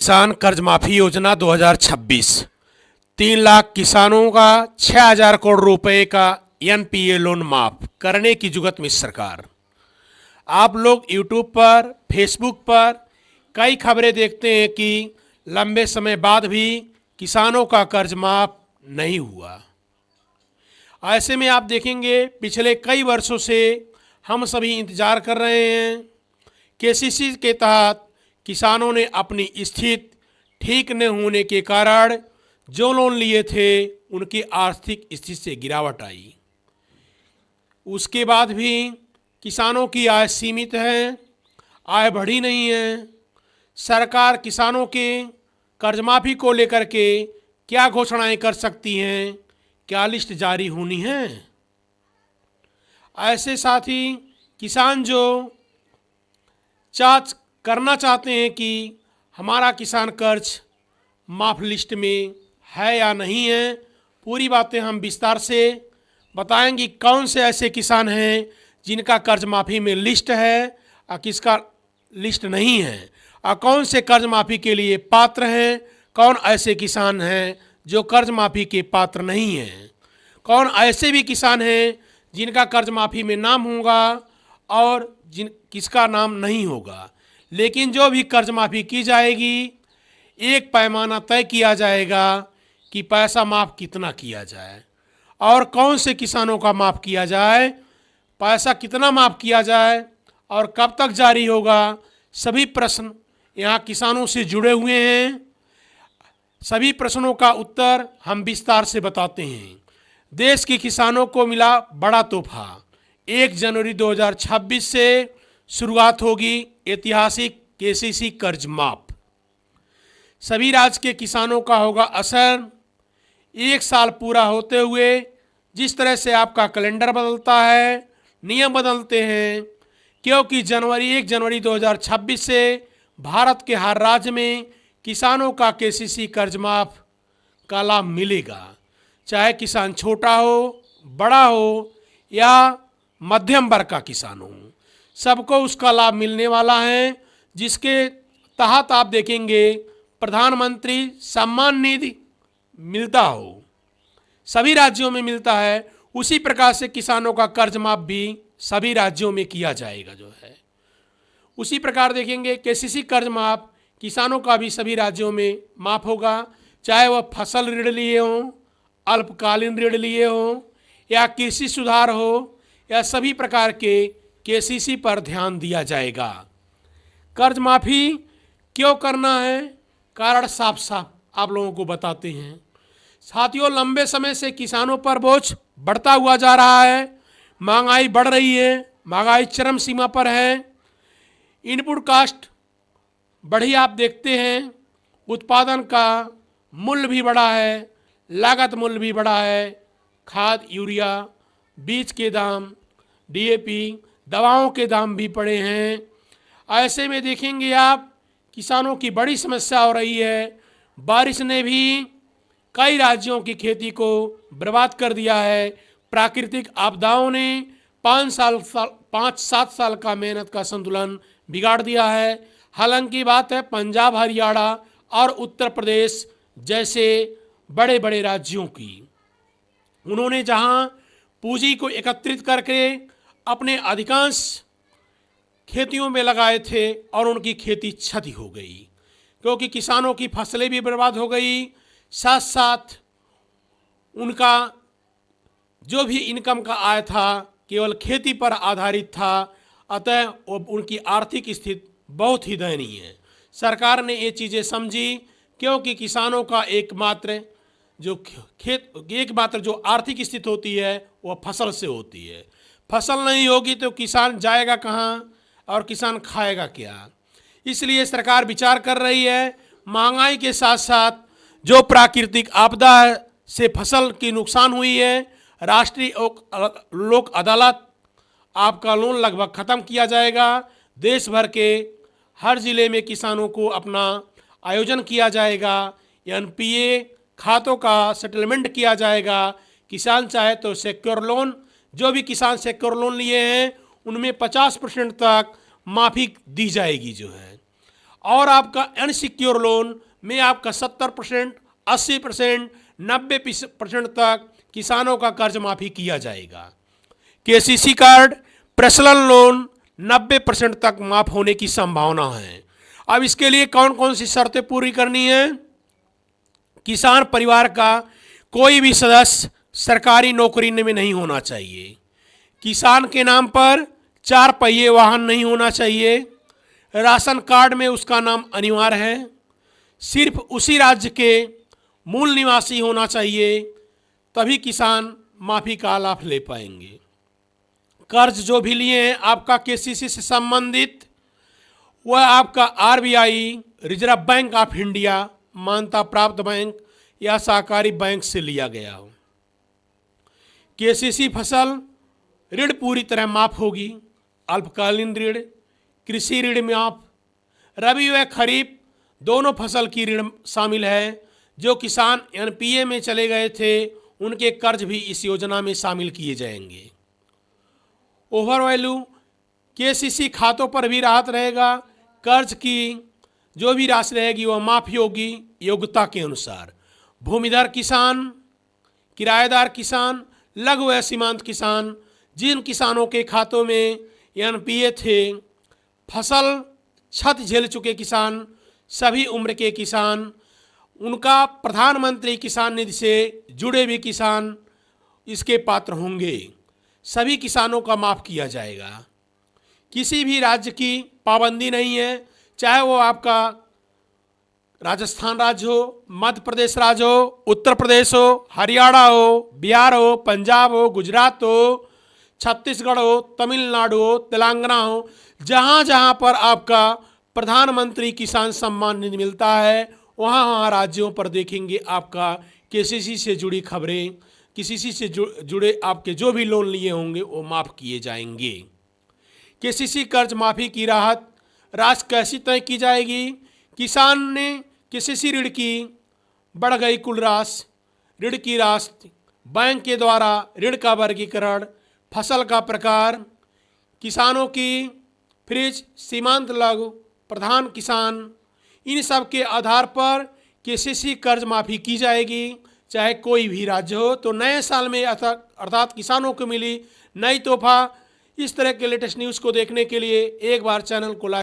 किसान कर्ज माफी योजना 2026 3 लाख किसानों का 6,000 करोड़ रुपए का एनपीए लोन माफ करने की जुगत में सरकार। आप लोग यूट्यूब पर, फेसबुक पर कई खबरें देखते हैं कि लंबे समय बाद भी किसानों का कर्ज माफ नहीं हुआ। ऐसे में आप देखेंगे पिछले कई वर्षों से हम सभी इंतजार कर रहे हैं। केसीसी के तहत किसानों ने अपनी स्थिति ठीक न होने के कारण जो लोन लिए थे उनकी आर्थिक स्थिति से गिरावट आई। उसके बाद भी किसानों की आय सीमित है, आय बढ़ी नहीं है। सरकार किसानों के कर्ज माफी को लेकर के क्या घोषणाएं कर सकती हैं, क्या लिस्ट जारी होनी है। ऐसे साथ ही किसान जो करना चाहते हैं कि हमारा किसान कर्ज माफ लिस्ट में है या नहीं है, पूरी बातें हम विस्तार से बताएंगे। कौन से ऐसे किसान हैं जिनका कर्ज माफ़ी में लिस्ट है और किसका लिस्ट नहीं है, और कौन से कर्ज माफ़ी के लिए पात्र हैं, कौन ऐसे किसान हैं जो कर्ज माफ़ी के पात्र नहीं हैं, कौन ऐसे भी किसान हैं जिनका कर्ज माफ़ी में नाम होगा और किसका नाम नहीं होगा। लेकिन जो भी कर्ज माफ़ी की जाएगी एक पैमाना तय किया जाएगा कि पैसा माफ़ कितना किया जाए और कौन से किसानों का माफ़ किया जाए, पैसा कितना माफ़ किया जाए और कब तक जारी होगा। सभी प्रश्न यहाँ किसानों से जुड़े हुए हैं। सभी प्रश्नों का उत्तर हम विस्तार से बताते हैं। देश के किसानों को मिला बड़ा तोहफा। 1 जनवरी 2026 से शुरुआत होगी ऐतिहासिक केसीसी कर्ज माफ। सभी राज्य के किसानों का होगा असर। 1 साल पूरा होते हुए जिस तरह से आपका कैलेंडर बदलता है, नियम बदलते हैं, क्योंकि 1 जनवरी 2026 से भारत के हर राज्य में किसानों का केसीसी कर्ज माफ का लाभ मिलेगा। चाहे किसान छोटा हो, बड़ा हो या मध्यम वर्ग का किसान हो, सबको उसका लाभ मिलने वाला है। जिसके तहत आप देखेंगे प्रधानमंत्री सम्मान निधि मिलता हो, सभी राज्यों में मिलता है। उसी प्रकार से किसानों का कर्ज माफ भी सभी राज्यों में किया जाएगा जो है। उसी प्रकार देखेंगे केसीसी कर्ज माफ किसानों का भी सभी राज्यों में माफ होगा, चाहे वह फसल ऋण लिए हों, अल्पकालीन ऋण लिए हों या कृषि सुधार हो, या सभी प्रकार के केसीसी पर ध्यान दिया जाएगा। कर्ज माफी क्यों करना है, कारण साफ साफ आप लोगों को बताते हैं। साथियों, लंबे समय से किसानों पर बोझ बढ़ता हुआ जा रहा है। महंगाई बढ़ रही है, महंगाई चरम सीमा पर है। इनपुट कास्ट बढ़ी आप देखते हैं, उत्पादन का मूल्य भी बढ़ा है, लागत मूल्य भी बढ़ा है। खाद, यूरिया, बीज के दाम, डीएपी, दवाओं के दाम भी बढ़े हैं। ऐसे में देखेंगे आप किसानों की बड़ी समस्या हो रही है। बारिश ने भी कई राज्यों की खेती को बर्बाद कर दिया है। प्राकृतिक आपदाओं ने 5-7 साल का मेहनत का संतुलन बिगाड़ दिया है। हालांकि बात है पंजाब, हरियाणा और उत्तर प्रदेश जैसे बड़े बड़े राज्यों की। उन्होंने जहां पूंजी को एकत्रित करके अपने अधिकांश खेतियों में लगाए थे और उनकी खेती क्षति हो गई, क्योंकि किसानों की फसलें भी बर्बाद हो गई, साथ साथ उनका जो भी इनकम का आय था केवल खेती पर आधारित था। अतः उनकी आर्थिक स्थिति बहुत ही दयनीय है। सरकार ने ये चीज़ें समझी, क्योंकि किसानों का एकमात्र जो आर्थिक स्थिति होती है वह फसल से होती है। फसल नहीं होगी तो किसान जाएगा कहाँ और किसान खाएगा क्या। इसलिए सरकार विचार कर रही है महंगाई के साथ साथ जो प्राकृतिक आपदा से फसल की नुकसान हुई है, राष्ट्रीय लोक अदालत आपका लोन लगभग ख़त्म किया जाएगा। देश भर के हर ज़िले में किसानों को अपना आयोजन किया जाएगा। एनपीए खातों का सेटलमेंट किया जाएगा। किसान चाहे तो सिक्योर लोन, जो भी किसान सिक्योर लोन लिए हैं उनमें 50% तक माफ़ी दी जाएगी जो है। और आपका अनसिक्योर लोन में आपका 70%, 80%, 90% तक किसानों का कर्ज माफी किया जाएगा। केसीसी कार्ड पर्सनल लोन 90% तक माफ होने की संभावना है। अब इसके लिए कौन कौन सी शर्तें पूरी करनी है? किसान परिवार का कोई भी सदस्य सरकारी नौकरी में नहीं होना चाहिए। किसान के नाम पर 4 पहिए वाहन नहीं होना चाहिए। राशन कार्ड में उसका नाम अनिवार्य है। सिर्फ उसी राज्य के मूल निवासी होना चाहिए, तभी किसान माफी का लाभ ले पाएंगे। कर्ज जो भी लिए हैं आपका केसीसी से संबंधित, वह आपका RBI, reserve bank of India, मान्यता प्राप्त बैंक या सहकारी बैंक से लिया गया हो। केसीसी फसल ऋण पूरी तरह माफ होगी। अल्पकालीन ऋण, कृषि ऋण माफ, रबी व खरीफ दोनों फसल की ऋण शामिल है। जो किसान एनपीए में चले गए थे उनके कर्ज भी इस योजना में शामिल किए जाएंगे। ओवर वैल्यू केसीसी खातों पर भी राहत रहेगा। कर्ज की जो भी राशि रहेगी वह माफी होगी योग्यता के अनुसार। भूमिधर किसान, किराएदार किसान, लघु व सीमांत किसान, जिन किसानों के खातों में एनपीए थे, फसल क्षति झेल चुके किसान, सभी उम्र के किसान, उनका प्रधानमंत्री किसान निधि से जुड़े भी किसान इसके पात्र होंगे। सभी किसानों का माफ़ किया जाएगा। किसी भी राज्य की पाबंदी नहीं है, चाहे वो आपका राजस्थान राज्य हो, मध्य प्रदेश राज्य हो, उत्तर प्रदेश हो, हरियाणा हो, बिहार हो, पंजाब हो, गुजरात हो, छत्तीसगढ़ हो, तमिलनाडु हो, तेलंगाना हो, जहाँ जहाँ पर आपका प्रधानमंत्री किसान सम्मान निधि मिलता है वहाँ वहाँ राज्यों पर देखेंगे आपका केसीसी से जुड़ी खबरें, केसीसी से जुड़े आपके जो भी लोन लिए होंगे वो माफ़ किए जाएंगे। केसीसी कर्ज माफ़ी की राहत राशि कैसी तय की जाएगी? किसान ने केसीसी ऋण की बढ़ गई कुल राशि, ऋण की राशि, बैंक के द्वारा ऋण का वर्गीकरण, फसल का प्रकार, किसानों की फ्रिज, सीमांत, लघु, प्रधान किसान, इन सब के आधार पर केसीसी कर्ज माफ़ी की जाएगी, चाहे कोई भी राज्य हो। तो नए साल में अर्थात किसानों को मिली नई तोहफा। इस तरह के लेटेस्ट न्यूज़ को देखने के लिए एक बार चैनल को लाइक